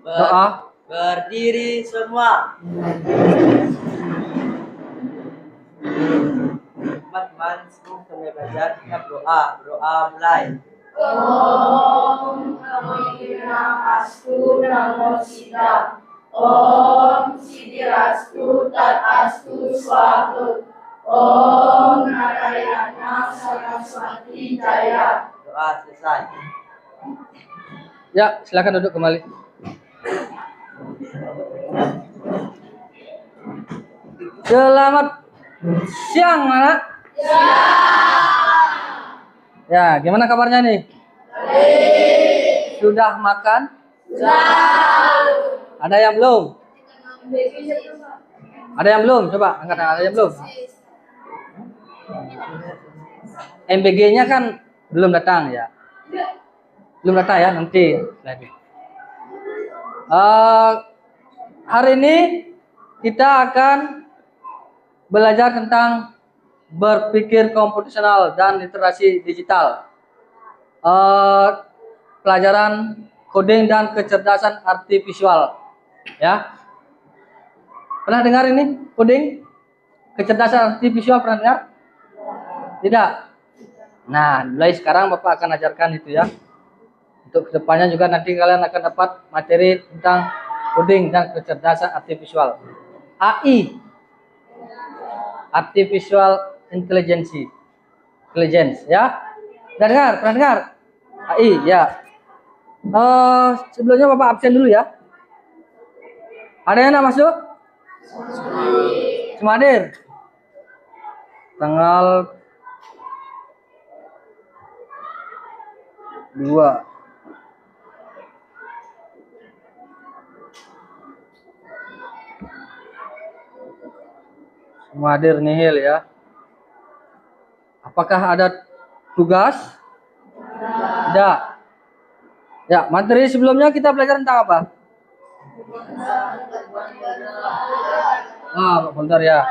Doa. Berdiri semua. Teman-teman, sebelum kami belajar, kita berdoa. Berdoa mulai. Om Namastu Namo Siddha. Om Siddhirastu Tatastu Swaha. Om Narayana Saraswati Jaya. Doa selesai. Ya, silakan duduk kembali. Selamat siang, anak. Ya, gimana kabarnya nih? Sudah makan? Ada yang belum? Ada yang belum? Coba angkat tangan. Ada yang belum? MBG-nya kan belum datang ya? Belum datang ya, nanti lagi. Hari ini kita akan belajar tentang berpikir komputasional dan literasi digital. Pelajaran coding dan kecerdasan artifisial. Ya. Pernah dengar ini coding? Kecerdasan artifisial pernah dengar? Tidak. Nah, mulai sekarang Bapak akan ajarkan itu ya. Untuk kedepannya juga nanti kalian akan dapat materi tentang coding dan kecerdasan artifisial. AI, artificial intelligence ya. Pernah dengar? AI ya. Sebelumnya Bapak absen dulu ya. Ada yang nak masuk? Sumadir. Tanggal 2. Sumadir nihil ya. Apakah ada tugas? Tidak. Ya, materi sebelumnya kita belajar tentang apa? Folder ya.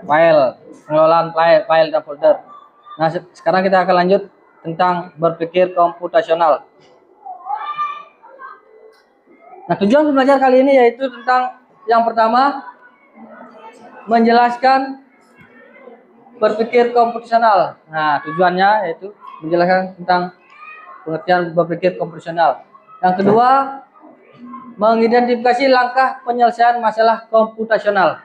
File, pengelolaan file dan folder. Nah, sekarang kita akan lanjut tentang berpikir komputasional. Nah, tujuan belajar kali ini yaitu tentang yang pertama, menjelaskan berpikir komputasional. Nah, tujuannya yaitu menjelaskan tentang pengertian berpikir komputasional. Yang kedua, mengidentifikasi langkah penyelesaian masalah komputasional.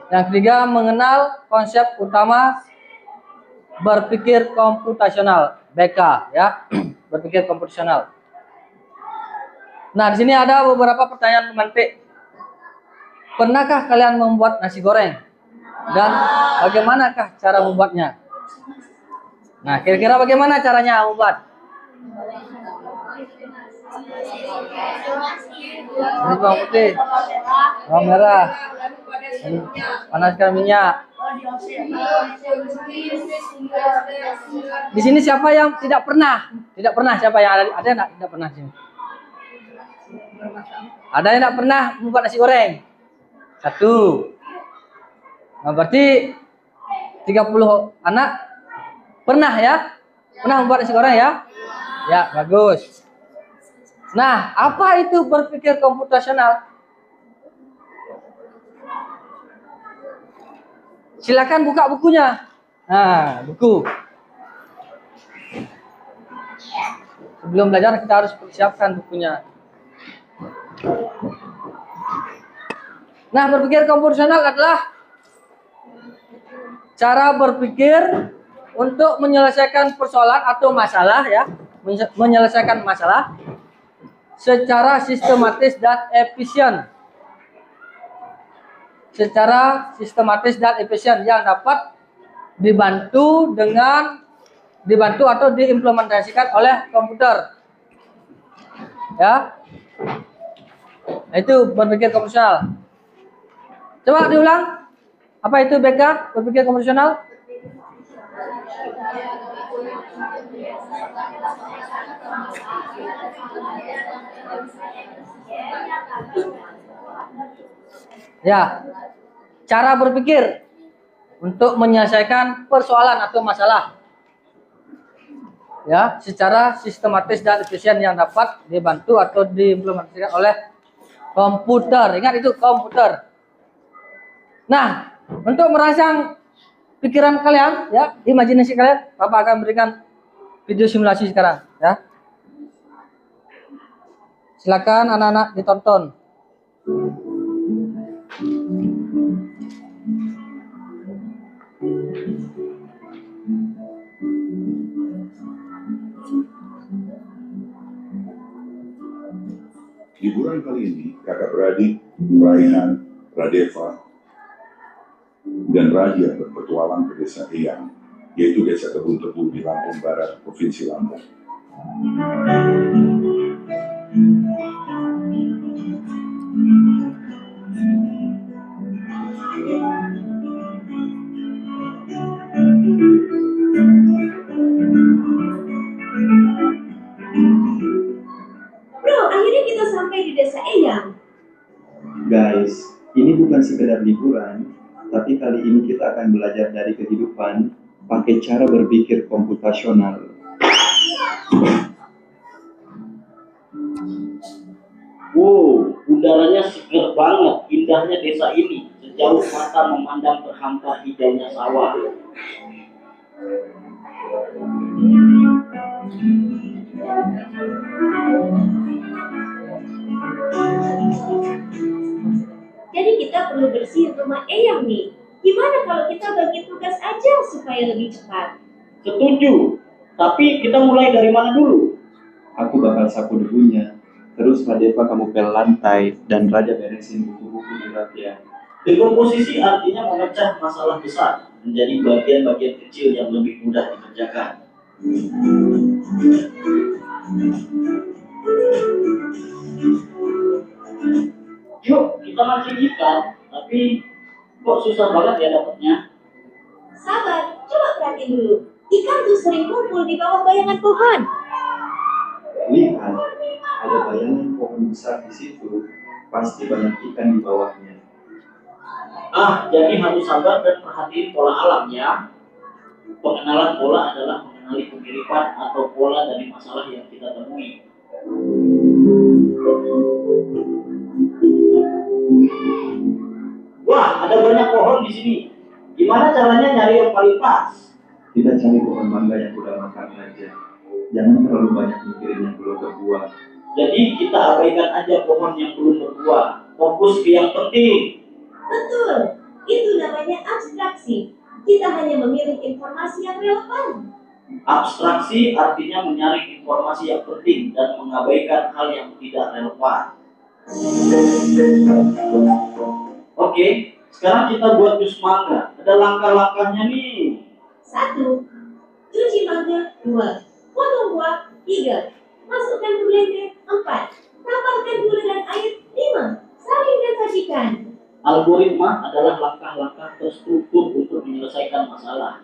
Yang ketiga, mengenal konsep utama berpikir komputasional, BK ya, berpikir komputasional. Nah, di sini ada beberapa pertanyaan pemantik. Pernahkah kalian membuat nasi goreng? Dan bagaimanakah cara membuatnya? Nah, kira-kira bagaimana caranya membuat? Ini bawang putih, bawang merah, panaskan minyak. Di sini siapa yang tidak pernah? Tidak pernah siapa yang ada yang tidak pernah sini? Ada yang tidak pernah membuat nasi goreng? 1. Nah, berarti 30 anak pernah ya? Pernah membuat nasi goreng ya? Ya, bagus. Nah, apa itu berpikir komputasional? Silakan buka bukunya. Nah, buku. Sebelum belajar kita harus persiapkan bukunya. Nah, berpikir komputasional adalah cara berpikir untuk menyelesaikan persoalan atau masalah ya, menyelesaikan masalah secara sistematis dan efisien. Secara sistematis dan efisien yang dapat dibantu atau diimplementasikan oleh komputer. Ya. Itu berpikir komputasional. Coba diulang. Apa itu BK, berpikir komputasional? Ya, cara berpikir untuk menyelesaikan persoalan atau masalah. ya secara sistematis dan efisien yang dapat dibantu atau diimplementasikan oleh komputer. Ingat itu, komputer. Nah, untuk merangsang pikiran kalian, ya, imajinasi kalian, Bapak akan berikan video simulasi sekarang, ya. Silakan anak-anak ditonton. Liburan kali ini, kakak beradik, Raihan, Radeva, dan Raja berpetualang ke desa Eyang, yaitu desa Kebun Tebu di Lampung Barat, Provinsi Lampung. Bro, akhirnya kita sampai di desa Eyang. Guys, ini bukan sekedar liburan, tapi kali ini kita akan belajar dari kehidupan pakai cara berpikir komputasional. Wow, udaranya seger banget, indahnya desa ini. Sejauh mata memandang terhampar hijaunya sawah. Jadi kita perlu bersihin rumah Eyang nih. Gimana kalau kita bagi tugas aja supaya lebih cepat? Setuju, tapi kita mulai dari mana dulu? Aku bakal sapu debunya, terus Radeva kamu pel lantai, dan Raja beresin buku-buku di rapian. Dekomposisi artinya memecah masalah besar menjadi bagian-bagian kecil yang lebih mudah dikerjakan. Yuk, kita mancing ikan, tapi kok susah banget ya dapatnya? Sabar, coba perhatiin dulu. Ikan tuh sering kumpul di bawah bayangan pohon. Lihat, ada bayangan pohon besar di situ, pasti banyak ikan di bawahnya. Ah, jadi harus sabar dan perhatiin pola alam ya. Pengenalan pola adalah mengenali kemiripan atau pola dari masalah yang kita temui. Wah, ada banyak pohon di sini. Gimana caranya nyari yang paling pas? Kita cari pohon mangga yang udah makan aja. Jangan terlalu banyak mikirin yang belum berbuah. Jadi kita abaikan aja pohon yang belum berbuah. Fokus ke yang penting. Betul, itu namanya abstraksi. Kita hanya memilih informasi yang relevan. Abstraksi artinya menyaring informasi yang penting dan mengabaikan hal yang tidak relevan. Oke, sekarang kita buat jus mangga. Ada langkah-langkahnya nih. 1. Cuci mangga. 2. Potong buah. 3. Masukkan ke blender. 4. Tambahkan gula dan air. 5. Saring dan sajikan. Algoritma adalah langkah-langkah terstruktur untuk menyelesaikan masalah.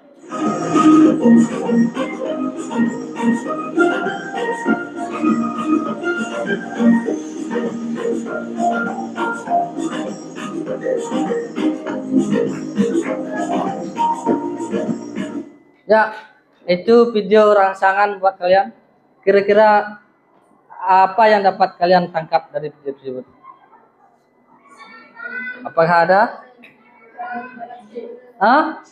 Ya, itu video rangsangan buat kalian. Kira-kira apa yang dapat kalian tangkap dari video tersebut? Apakah ada? Hah?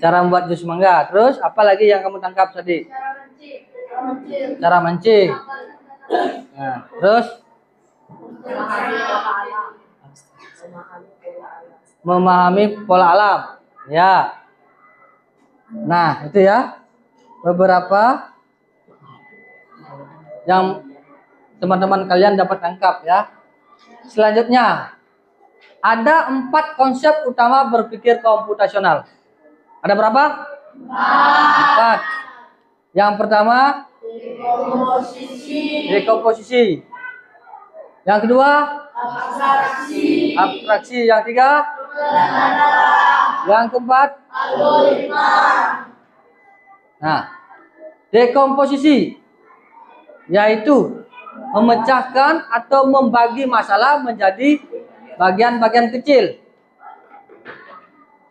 Cara membuat jus mangga. Terus apa lagi yang kamu tangkap tadi? Cara mancing. Nah, terus memahami pola alam. Ya. Nah, itu ya. Beberapa yang teman-teman kalian dapat tangkap ya. Selanjutnya, ada 4 konsep utama berpikir komputasional. Ada berapa? 4. Yang pertama, dekomposisi. Yang kedua, abstraksi. Yang ketiga, yang keempat, nah, dekomposisi yaitu memecahkan atau membagi masalah menjadi bagian-bagian kecil.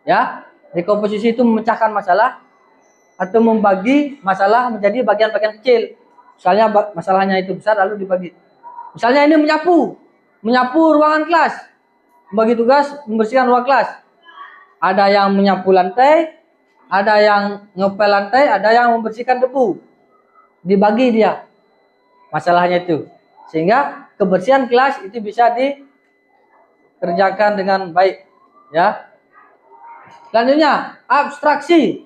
Ya, dekomposisi itu memecahkan masalah atau membagi masalah menjadi bagian-bagian kecil. Misalnya masalahnya itu besar lalu dibagi. Misalnya ini menyapu ruangan kelas, membagi tugas membersihkan ruang kelas. Ada yang menyapu lantai, ada yang ngepel lantai, ada yang membersihkan debu. Dibagi dia masalahnya itu, sehingga kebersihan kelas itu bisa dikerjakan dengan baik, ya. Selanjutnya abstraksi.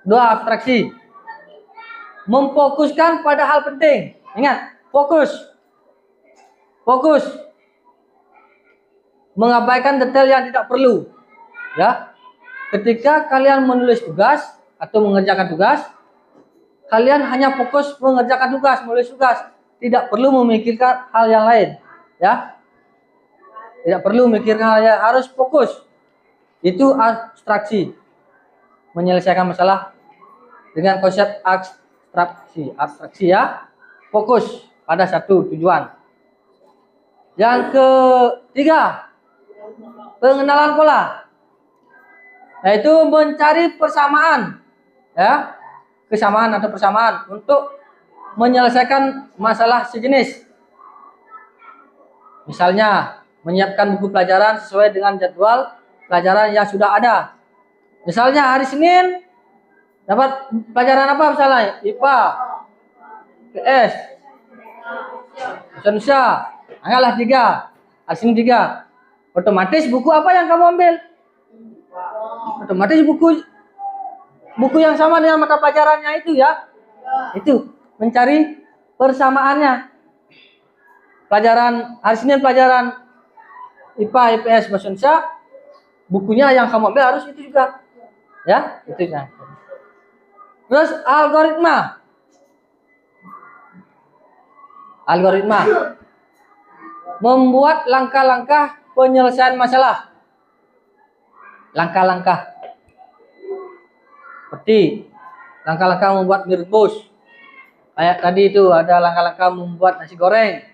Dua abstraksi. Memfokuskan pada hal penting. Ingat, fokus. Mengabaikan detail yang tidak perlu. Ya. Ketika kalian menulis tugas atau mengerjakan tugas, kalian hanya fokus mengerjakan tugas, menulis tugas, tidak perlu memikirkan hal yang lain, ya. Tidak perlu memikirkan hal yang harus fokus. Itu abstraksi. Menyelesaikan masalah dengan konsep abstraksi ya. Fokus pada satu tujuan. Yang ketiga, pengenalan pola. Yaitu mencari persamaan, ya. Kesamaan atau persamaan untuk menyelesaikan masalah sejenis. Misalnya, menyiapkan buku pelajaran sesuai dengan jadwal pelajaran yang sudah ada. Misalnya hari Senin dapat pelajaran apa misalnya? IPA, PS, Bahasa Indonesia, anggaplah 3. Hari Senin 3. Otomatis buku apa yang kamu ambil? Otomatis buku yang sama dengan mata pelajarannya itu, ya. Itu mencari persamaannya. Pelajaran hari Senin pelajaran IPA, IPS, Bahasa Indonesia, bukunya yang kamu ambil harus itu juga, ya. Itu ya. Terus algoritma. Membuat langkah-langkah penyelesaian masalah. Langkah-langkah. Seperti langkah-langkah membuat mie rebus. Kayak tadi itu ada langkah-langkah membuat nasi goreng.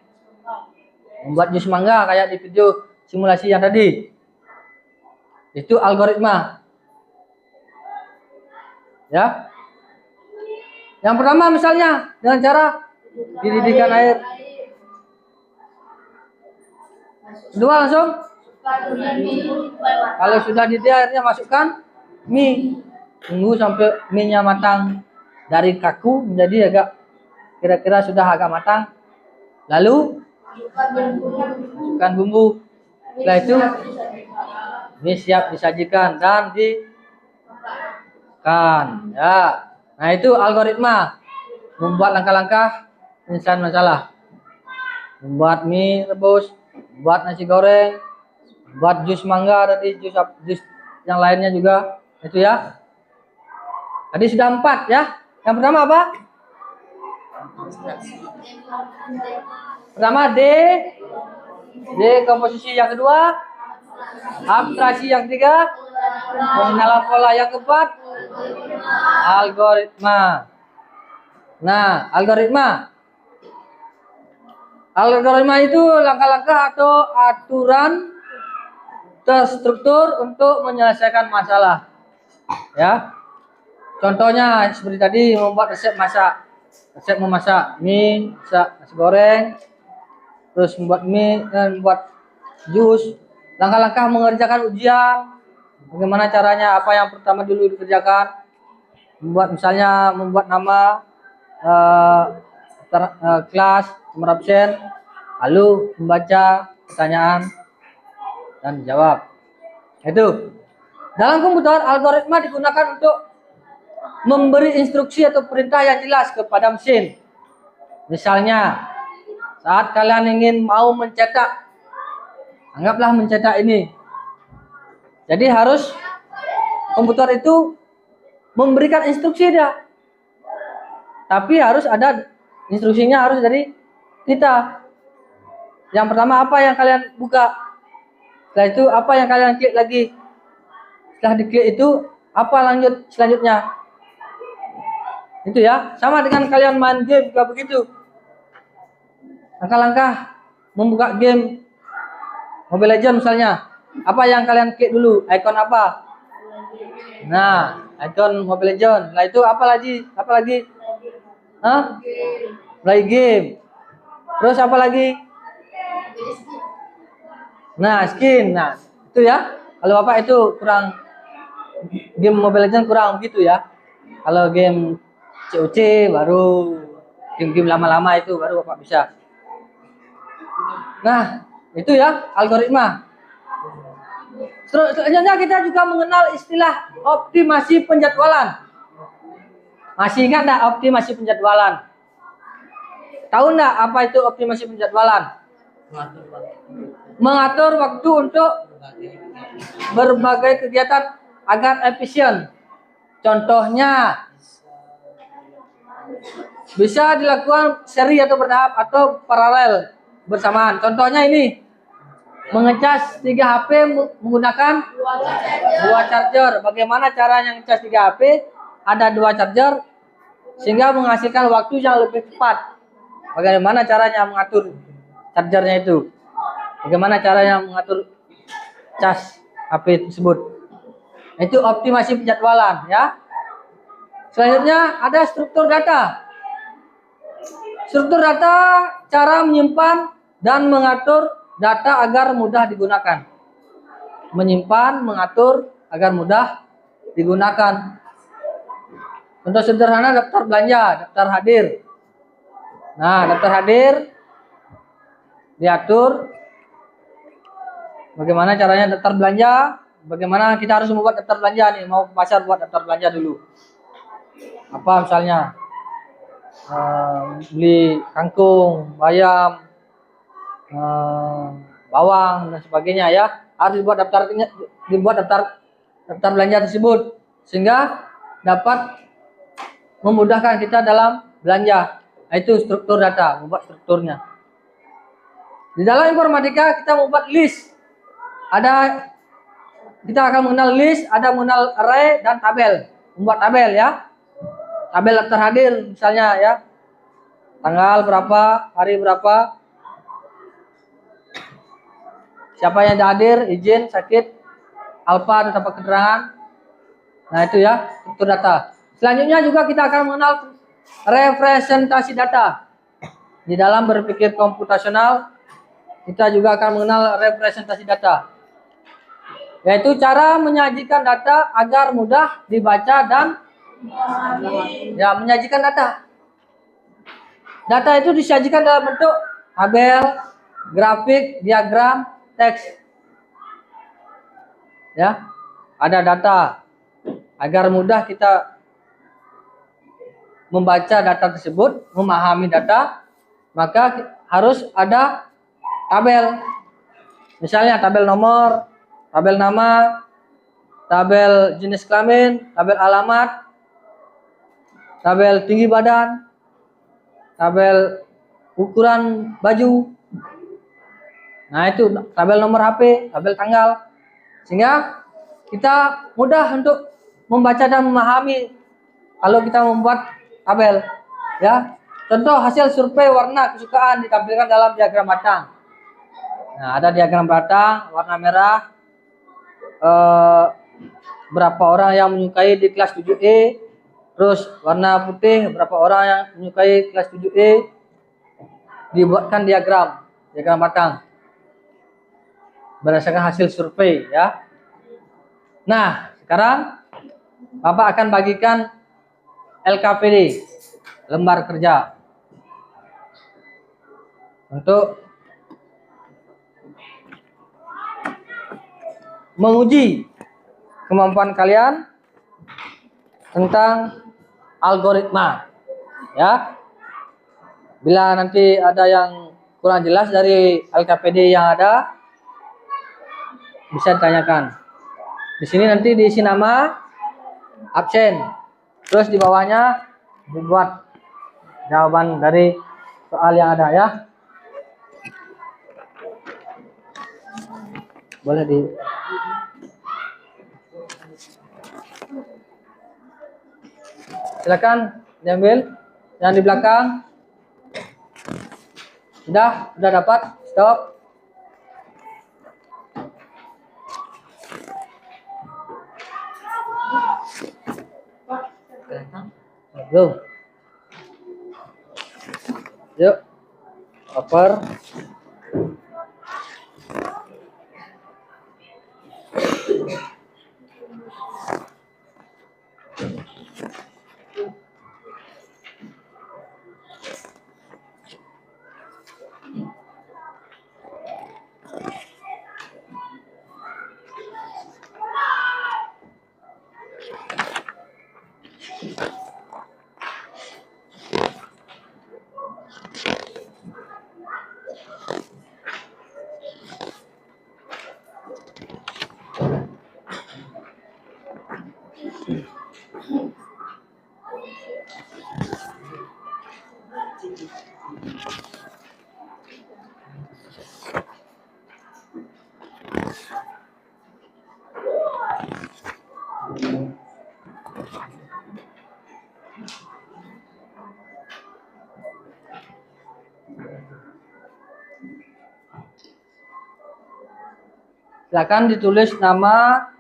Membuat jus mangga kayak di video simulasi yang tadi. Itu algoritma. Ya. Yang pertama misalnya dengan cara dididihkan air. Kedua langsung. Kalau sudah dididih airnya masukkan mie. Tunggu sampai mie-nya matang dari kaku menjadi agak kira-kira sudah agak matang. Lalu masukkan bumbu. Setelah itu mie siap disajikan dan dimakan. Ya. Nah, itu algoritma membuat langkah-langkah penyelesaian masalah. Membuat mie rebus, membuat nasi goreng, buat jus mangga tadi, jus yang lainnya juga. Itu ya. Tadi sudah 4 ya. Yang pertama apa? Pertama D komposisi. Yang kedua abstraksi. Yang ketiga pengenalan pola. Yang keempat algoritma. Nah, algoritma itu langkah-langkah atau aturan terstruktur untuk menyelesaikan masalah, ya. Contohnya seperti tadi membuat resep memasak mie, nasi goreng, terus membuat mie dan membuat jus. Langkah-langkah mengerjakan ujian, bagaimana caranya, apa yang pertama dulu dikerjakan. Misalnya membuat nama kelas, nomor absen, lalu membaca pertanyaan dan dijawab. Itu. Dalam komputer, algoritma digunakan untuk memberi instruksi atau perintah yang jelas kepada mesin. Misalnya, saat kalian ingin mau mencetak, anggaplah mencetak ini. Jadi harus komputer itu memberikan instruksi dia. Tapi harus ada instruksinya, harus dari kita. Yang pertama apa yang kalian buka? Setelah itu apa yang kalian klik lagi? Setelah diklik itu apa lanjut selanjutnya? Itu ya, sama dengan kalian main game juga begitu. Langkah-langkah membuka game Mobile Legends misalnya. Apa yang kalian klik dulu? Icon apa? Nah, Icon Mobile Legend. Nah, itu apa lagi? Apa lagi? Hah? Play game. Terus apa lagi? Nah, skin. Nah, itu ya. Kalau Bapak itu kurang game Mobile Legends kurang gitu ya. Kalau game COC baru game-game lama-lama itu baru Bapak bisa. Nah, itu ya algoritma. Selanjutnya kita juga mengenal istilah optimasi penjadwalan. Masih ingat enggak optimasi penjadwalan? Tahu enggak apa itu optimasi penjadwalan? Mengatur waktu untuk berbagai kegiatan agar efisien. Contohnya bisa dilakukan seri atau bertahap atau paralel bersamaan. Contohnya ini, mengecas 3 HP menggunakan 2 charger. Bagaimana caranya ngecas 3 HP? Ada 2 charger sehingga menghasilkan waktu yang lebih cepat. Bagaimana caranya mengatur chargernya itu? Bagaimana caranya mengatur cas HP tersebut? Itu optimasi penjadwalan ya. Selanjutnya ada struktur data. Struktur data cara menyimpan dan mengatur data agar mudah digunakan. Menyimpan, mengatur agar mudah digunakan. Contoh sederhana daftar belanja, daftar hadir. Nah, daftar hadir diatur bagaimana caranya daftar belanja, bagaimana kita harus membuat daftar belanja nih, mau ke pasar buat daftar belanja dulu. Apa misalnya beli kangkung, bayam, bawang dan sebagainya ya, harus dibuat daftar belanja tersebut sehingga dapat memudahkan kita dalam belanja. Nah, itu struktur data, membuat strukturnya. Di dalam informatika kita membuat list. Kita akan mengenal list, ada mengenal array dan tabel. Membuat tabel ya. Tabel daftar hadir misalnya ya. Tanggal berapa, hari berapa. Siapa yang hadir, izin, sakit, alfa atau tanpa keterangan. Nah, itu ya, struktur data. Selanjutnya juga kita akan mengenal representasi data. Di dalam berpikir komputasional, kita juga akan mengenal representasi data. Yaitu cara menyajikan data agar mudah dibaca dan ya, menyajikan data. Data itu disajikan dalam bentuk tabel, grafik, diagram, teks. Ya, ada data. Agar mudah kita membaca data tersebut, memahami data, maka harus ada tabel. Misalnya tabel nomor, tabel nama, tabel jenis kelamin, tabel alamat, tabel tinggi badan, tabel ukuran baju. Nah, itu tabel nomor HP, tabel tanggal. Sehingga kita mudah untuk membaca dan memahami kalau kita membuat tabel. Ya. Contoh hasil survei warna kesukaan ditampilkan dalam diagram batang. Nah, ada diagram batang warna merah. Berapa orang yang menyukai di kelas 7E. Terus warna putih berapa orang yang menyukai kelas 7E. Dibuatkan diagram batang berdasarkan hasil survei ya. Nah, sekarang Bapak akan bagikan LKPD, lembar kerja, untuk menguji kemampuan kalian tentang algoritma ya. Bila nanti ada yang kurang jelas dari LKPD yang ada, bisa ditanyakan. Di sini nanti diisi nama, absen, terus di bawahnya dibuat jawaban dari soal yang ada ya. Boleh di silakan diambil yang di belakang. Sudah dapat, stop. Belum. Yuk. Oper. Silakan ditulis nama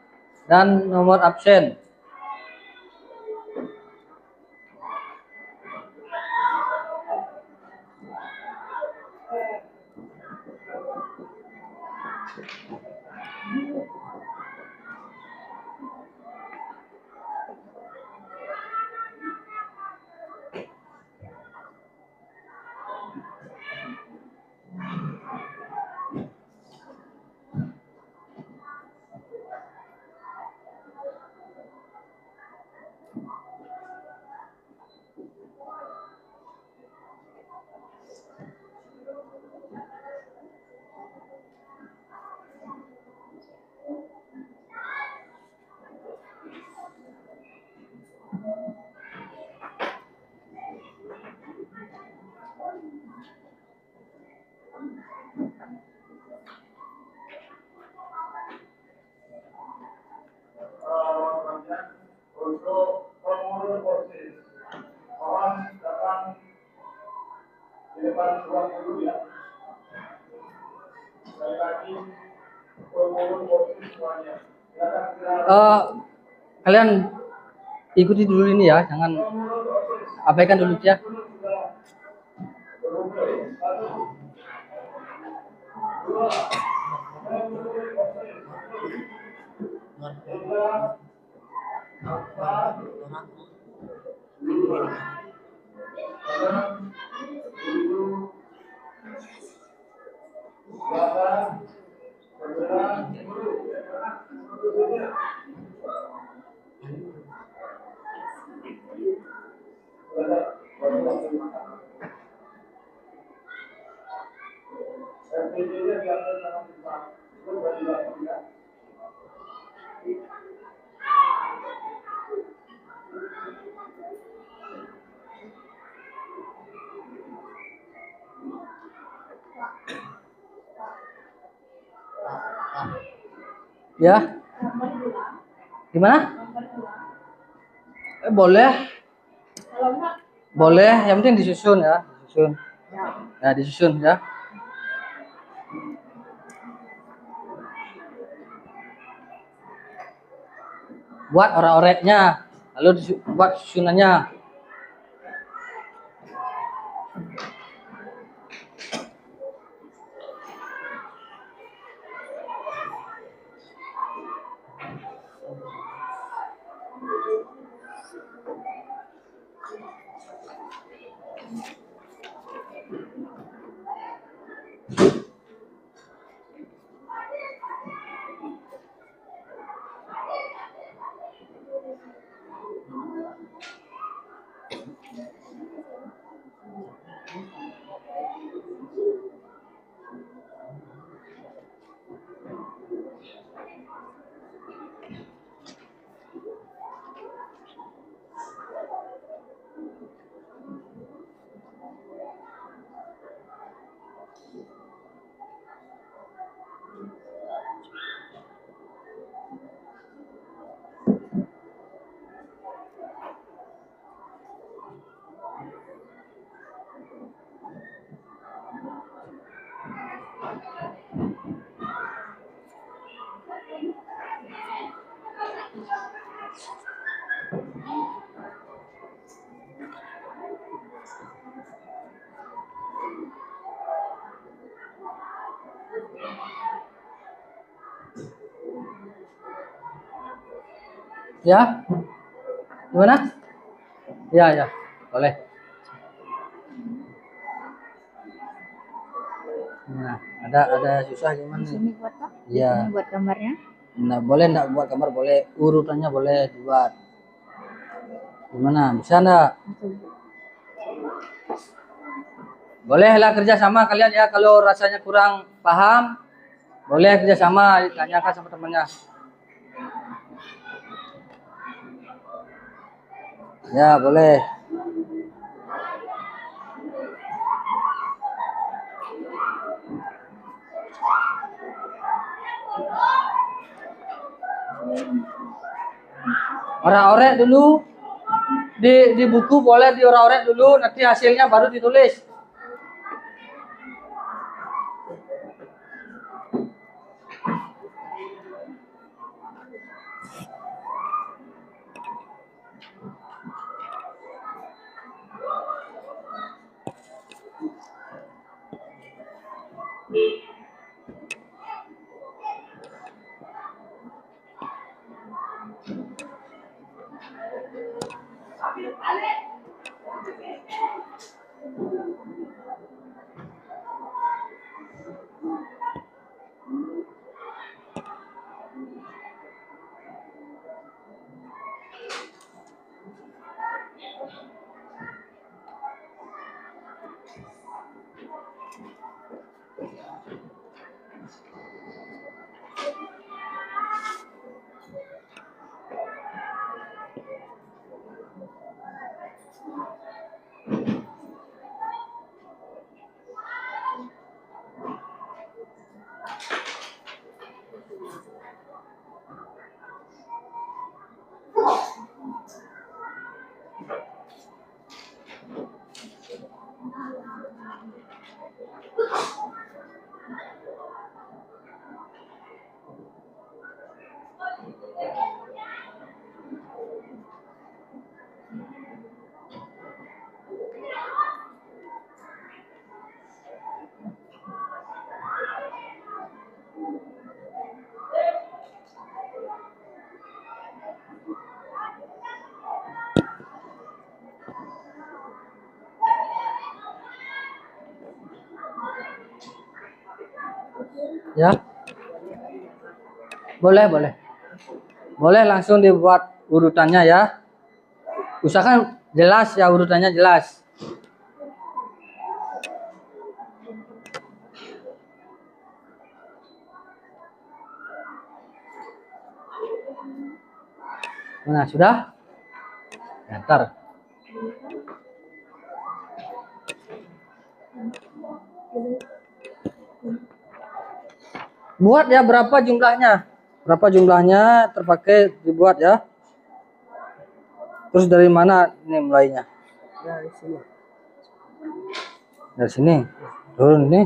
dan nomor absen. Untuk formulir kursi, mohon datang di depan ruang guru ya. Sekali lagi, formulir kursi semuanya. Silakan segera. Kalian ikuti dulu ini ya, jangan abaikan dulu ya. Ya. Gimana? Boleh. Boleh, yang penting disusun ya, disusun. Ya, disusun ya. Buat orek-oreknya, lalu buat susunannya. Ya, gimana? Ya, boleh. Nah, ada susah gimana? Sini buat Pak. Iya. Ini buat gambarnya. Nah, boleh enggak buat gambar? Boleh. Urutannya boleh dibuat. Gimana? Bisa enggak? Bolehlah kerjasama kalian ya. Kalau rasanya kurang paham, boleh kerjasama, tanyakan sama temannya. Ya, boleh. Orek-orek dulu di buku, boleh diorek-orek dulu, nanti hasilnya baru ditulis. Ya, boleh langsung dibuat urutannya ya. Usahakan jelas ya, urutannya jelas. Nah, sudah? Ya, ntar. Buat ya, berapa jumlahnya? Berapa jumlahnya terpakai dibuat ya? Terus dari mana ini mulainya? Dari sini. Dari sini. Turun ini.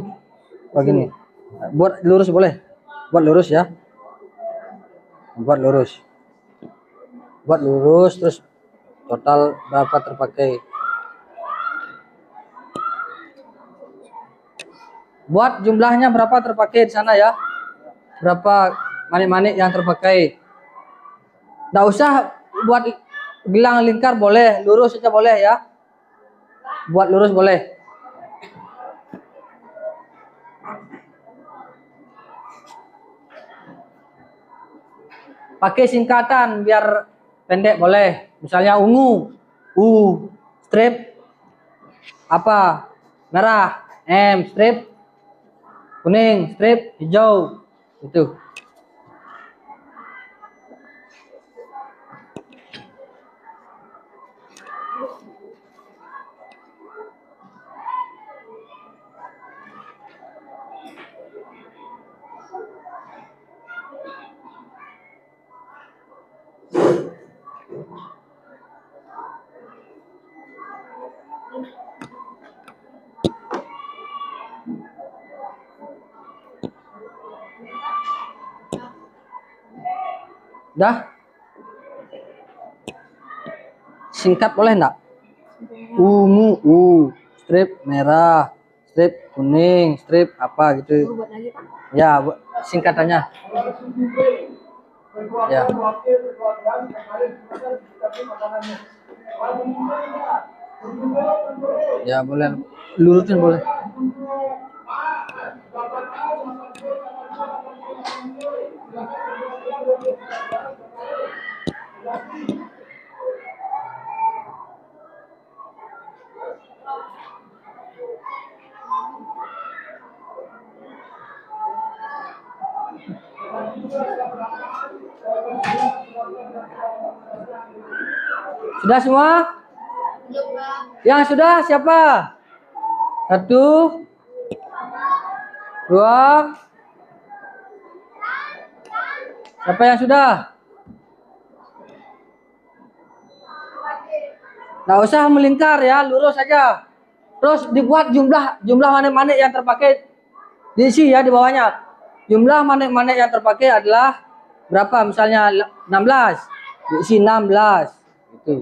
Begini. Buat lurus boleh? Buat lurus ya. Buat lurus. Buat lurus terus total berapa terpakai. Buat jumlahnya berapa terpakai di sana ya? Berapa manik-manik yang terpakai? Nggak usah buat gelang lingkar, boleh lurus saja boleh ya. Buat lurus boleh. Pakai singkatan biar pendek boleh. Misalnya ungu, strip apa? Merah, strip kuning, strip hijau. Itu. Dah? Singkat boleh enggak? Ungu, strip merah, strip kuning, strip apa gitu. Buat lagi Pak. Ya, singkatannya. Ya. Ya boleh, lurutin boleh. Sudah semua? Yang sudah siapa? 1, 2. Siapa yang sudah? Nggak usah melingkar ya, lurus saja. Terus dibuat jumlah manik-manik yang terpakai, diisi ya di bawahnya. Jumlah manik-manik yang terpakai adalah berapa? Misalnya 16, diisi 16. Itu.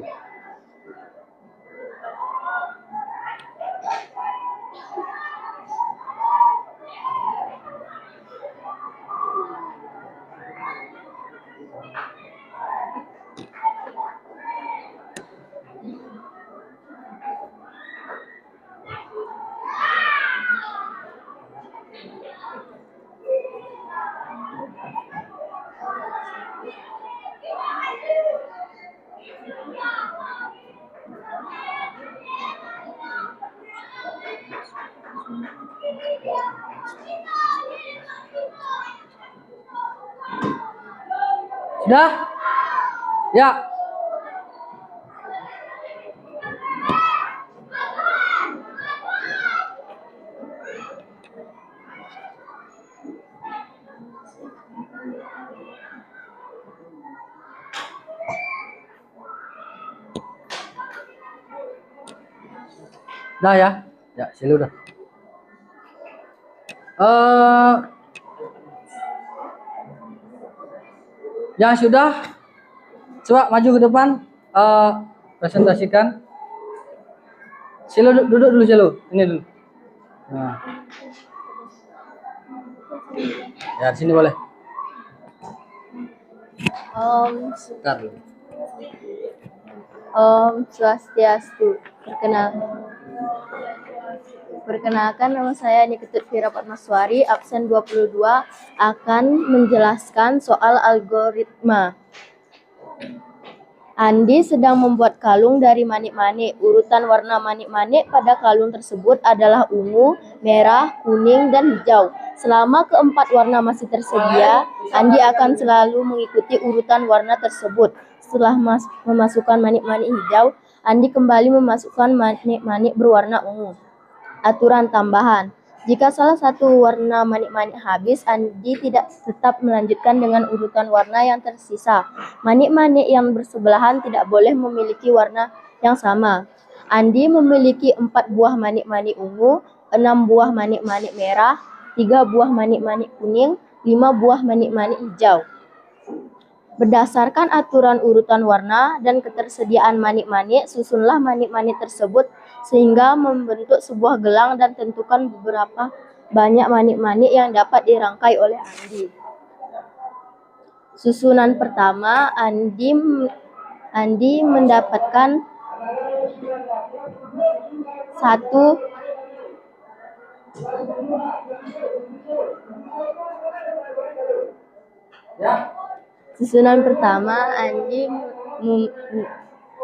Sudah? Ya. Dah ya. Ya, sila udah. Yang sudah, coba maju ke depan, presentasikan. Silo duduk dulu, Silo. Ini dulu. Nah. Ya, di sini boleh. Bentar dulu. Om Swastiastu. Perkenalkan, nama saya Niketut Vira Padmaswari, absen 22, akan menjelaskan soal algoritma. Andi sedang membuat kalung dari manik-manik. Urutan warna manik-manik pada kalung tersebut adalah ungu, merah, kuning, dan hijau. Selama keempat warna masih tersedia, Andi akan selalu mengikuti urutan warna tersebut. Setelah memasukkan manik-manik hijau, Andi kembali memasukkan manik-manik berwarna ungu. Aturan tambahan. Jika salah satu warna manik-manik habis, Andi tidak tetap melanjutkan dengan urutan warna yang tersisa. Manik-manik yang bersebelahan tidak boleh memiliki warna yang sama. Andi memiliki 4 buah manik-manik ungu, 6 buah manik-manik merah, 3 buah manik-manik kuning, 5 buah manik-manik hijau. Berdasarkan aturan urutan warna dan ketersediaan manik-manik, susunlah manik-manik tersebut sehingga membentuk sebuah gelang dan tentukan beberapa banyak manik-manik yang dapat dirangkai oleh Andi. Susunan pertama, Andi mendapatkan 1 Susunan pertama, Andi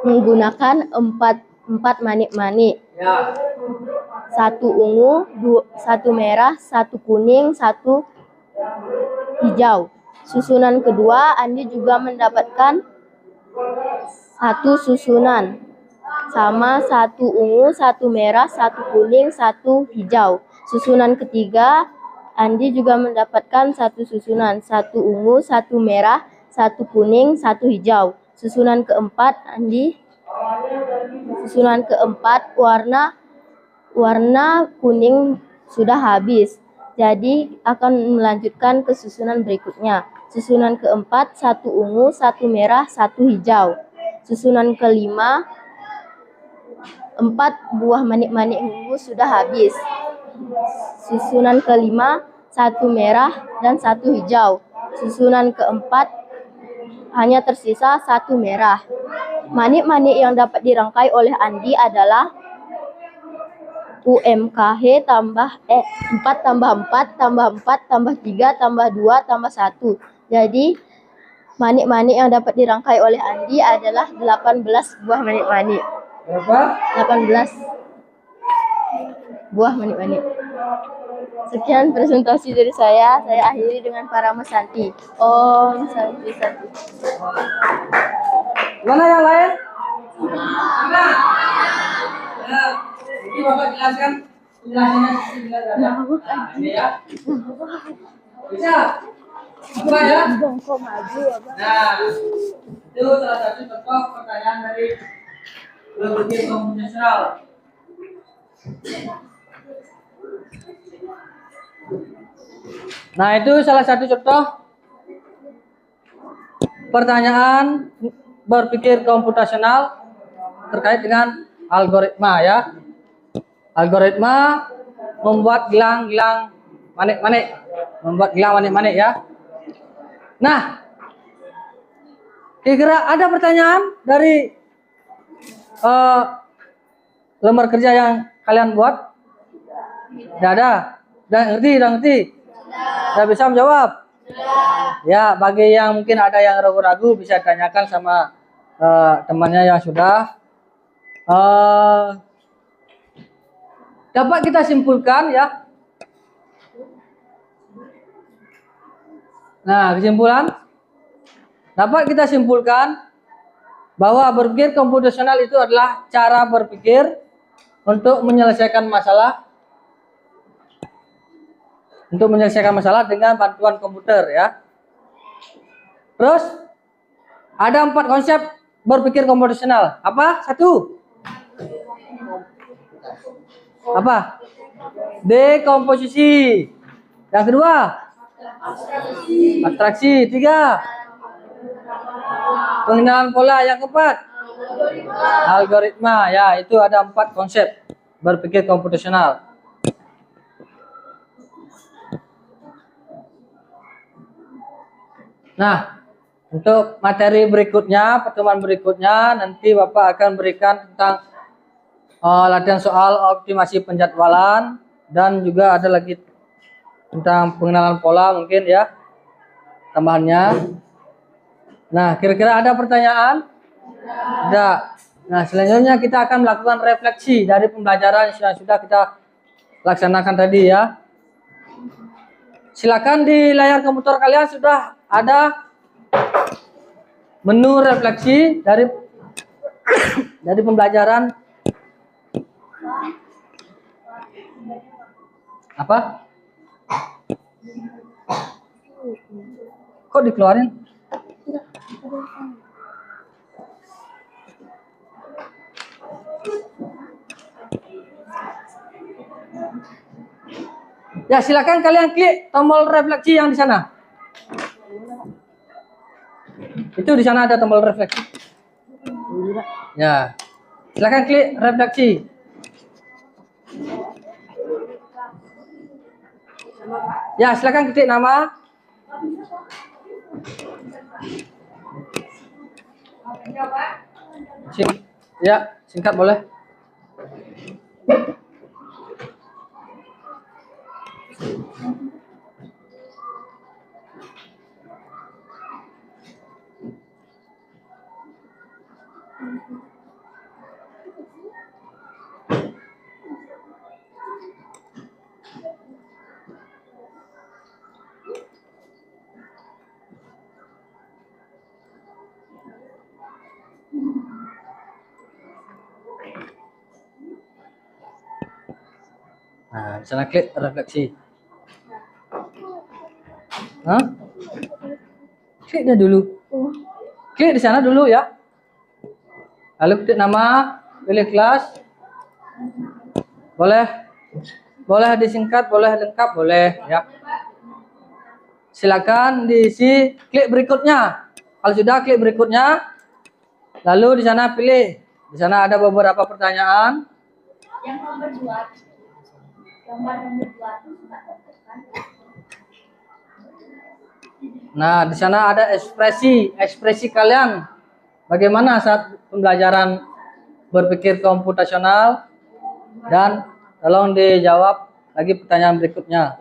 menggunakan 4 manik-manik. 1 ungu, 1 merah, 1 kuning, 1 hijau. Susunan kedua, Andi juga mendapatkan 1 susunan. Sama 1 ungu, 1 merah, 1 kuning, 1 hijau. Susunan ketiga, Andi juga mendapatkan 1 susunan. 1 ungu, 1 merah, 1 kuning, 1 hijau. Susunan keempat, warna kuning sudah habis. Jadi akan melanjutkan ke susunan berikutnya. Susunan keempat, 1 ungu, 1 merah, 1 hijau. Susunan kelima, 4 buah manik-manik ungu sudah habis. Susunan kelima, 1 merah dan 1 hijau. Susunan keempat, hanya tersisa 1 merah. Manik-manik yang dapat dirangkai oleh Andi adalah UMKH tambah 4 tambah 4 tambah 4 tambah 3 tambah 2 tambah 1. Jadi manik-manik yang dapat dirangkai oleh Andi adalah 18 buah manik-manik. Berapa? 18 buah manik-manik. Sekian presentasi dari saya akhiri dengan Parama Santi. Om Santi Santi. Mana yang lain? Mana? Ya, ini Bapak jelaskan penjelasannya. Nah, ini ya. Bisa? Apa ya? Nah, itu salah satu contoh pertanyaan dari berbagai konvensional. Nah, itu salah satu contoh pertanyaan berpikir komputasional terkait dengan algoritma ya. Algoritma membuat gelang-gelang manik-manik. Membuat gelang manik-manik ya. Nah, kira-kira ada pertanyaan dari lembar kerja yang kalian buat? Tidak ada. Udah ngerti? Udah bisa menjawab? Ya, bagi yang mungkin ada yang ragu-ragu bisa tanyakan sama temannya yang sudah. Dapat kita simpulkan ya. Nah, kesimpulan dapat kita simpulkan bahwa berpikir komputasional itu adalah cara berpikir untuk menyelesaikan masalah dengan bantuan komputer ya. Terus ada 4 konsep berpikir komputasional. Apa? 1. Apa? Dekomposisi. Yang kedua? Abstraksi. 3. Pengenalan pola. Yang keempat? Algoritma. Ya, itu ada 4 konsep berpikir komputasional. Nah, untuk materi berikutnya, pertemuan berikutnya, nanti Bapak akan berikan tentang latihan soal optimasi penjadwalan dan juga ada lagi tentang pengenalan pola mungkin ya tambahannya. Nah, kira-kira ada pertanyaan? Tidak. Nah, selanjutnya kita akan melakukan refleksi dari pembelajaran yang sudah kita laksanakan tadi ya. Silakan di layar komputer kalian sudah ada menu refleksi dari pembelajaran apa? Kok dikeluarin? Ya, silakan kalian klik tombol refleksi yang di sana. Itu di sana ada tombol refleksi. Ya. Silakan klik refleksi. Ya, silakan ketik nama. Ya, singkat boleh. Nah, di sana klik refleksi. Hah? Klik dia dulu. Klik di sana dulu ya. Lalu ketik nama, pilih kelas. Boleh disingkat, boleh lengkap, boleh ya. Silakan diisi klik berikutnya. Kalau sudah klik berikutnya, lalu di sana pilih. Di sana ada beberapa pertanyaan. Yang nomor 2. Gambar nomor 2 itu sudah tekan. Nah, di sana ada ekspresi kalian bagaimana saat pembelajaran berpikir komputasional, dan tolong dijawab lagi pertanyaan berikutnya.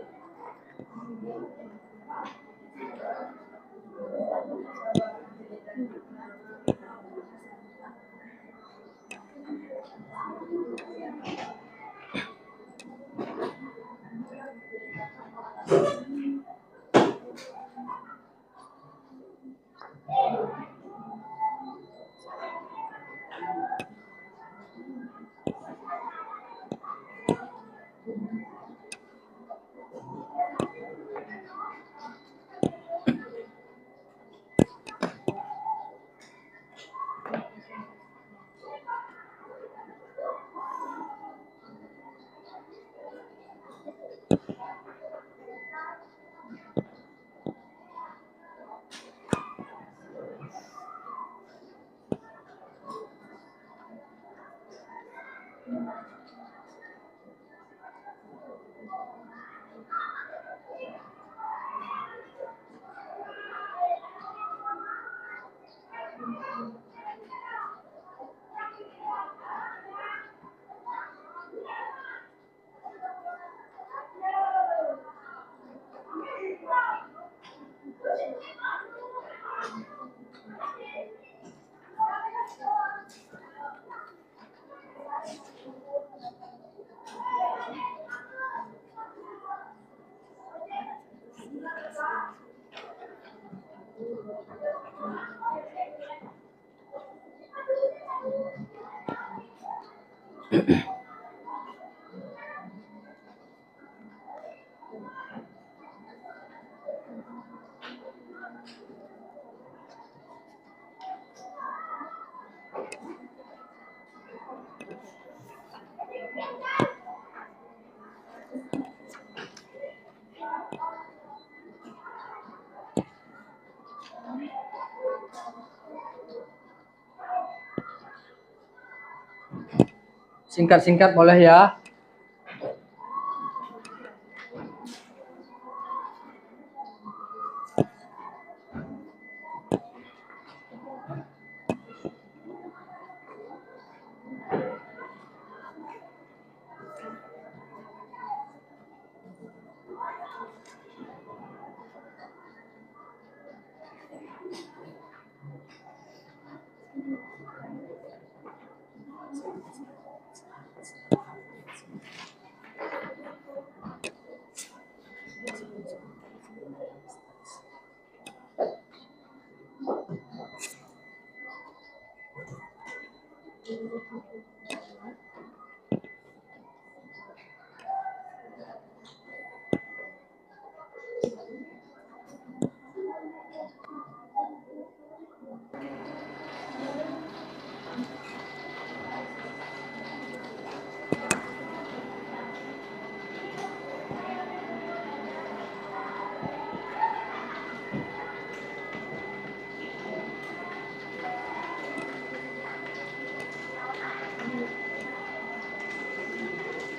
Singkat-singkat boleh ya.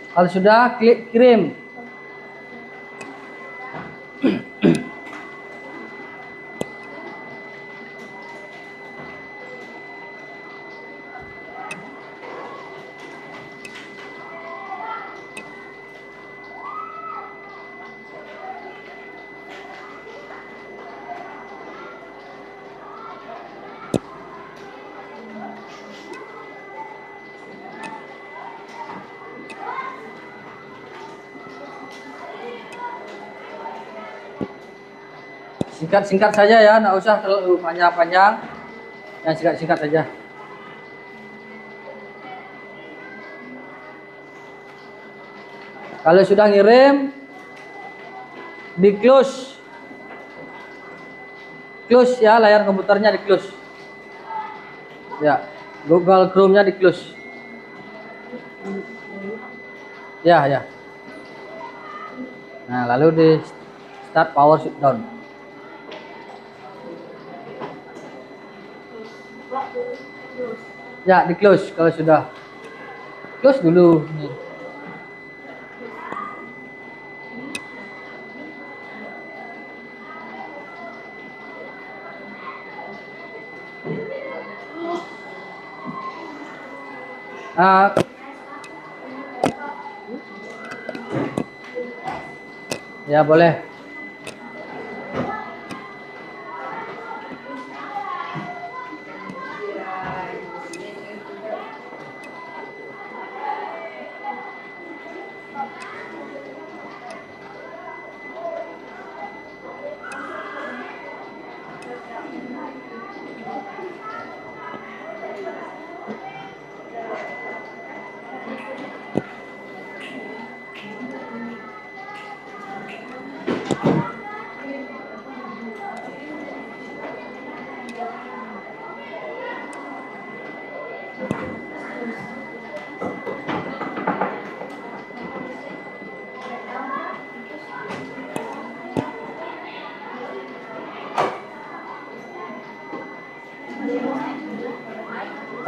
Kalau sudah, klik kirim. Singkat-singkat saja ya, nggak usah terlalu panjang-panjang. Yang singkat-singkat saja. Kalau sudah ngirim, di close. Close ya, layar komputernya di close. Ya, Google Chrome-nya di close. Ya, ya. Nah, lalu di start power shutdown. Ya, di close kalau sudah. Close dulu. Nih. Ah, ya boleh.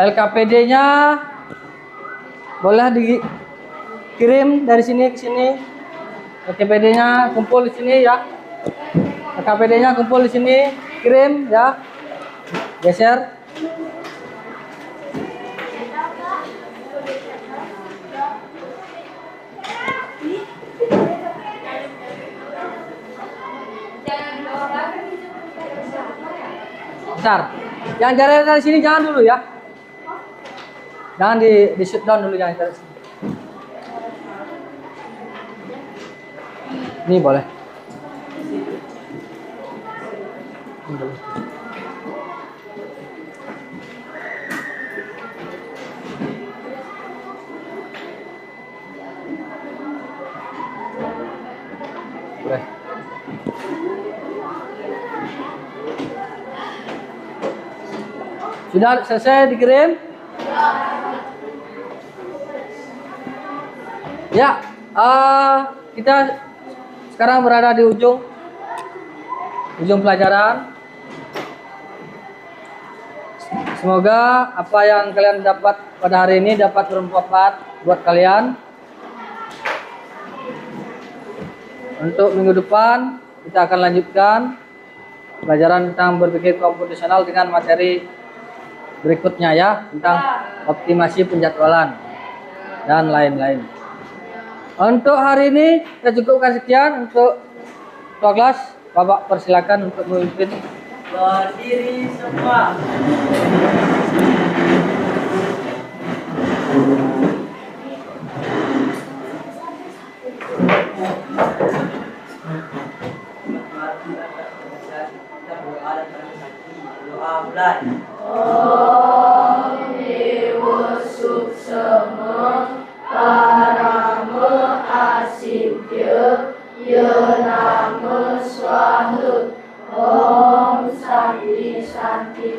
LKPD-nya boleh dikirim dari sini ke sini. LKPD-nya kumpul di sini ya. LKPD-nya kumpul di sini, kirim ya. Geser. Bentar. Yang dari sini jangan dulu ya. Jangan di shoot down dulu, jangan dari sini. Ini boleh. Ini boleh. Boleh. Sudah selesai dikirim? Ya, kita sekarang berada di ujung pelajaran. Semoga apa yang kalian dapat pada hari ini dapat bermanfaat buat kalian. Untuk minggu depan kita akan lanjutkan pelajaran tentang berpikir komputasional dengan materi berikutnya ya, tentang optimasi penjadwalan dan lain-lain. Untuk hari ini kita cukupkan sekian. Untuk ketua kelas, Bapak persilakan untuk memimpin. Berdiri semua. Kita berdoa dan bersaksi. Doa mulai. Santi.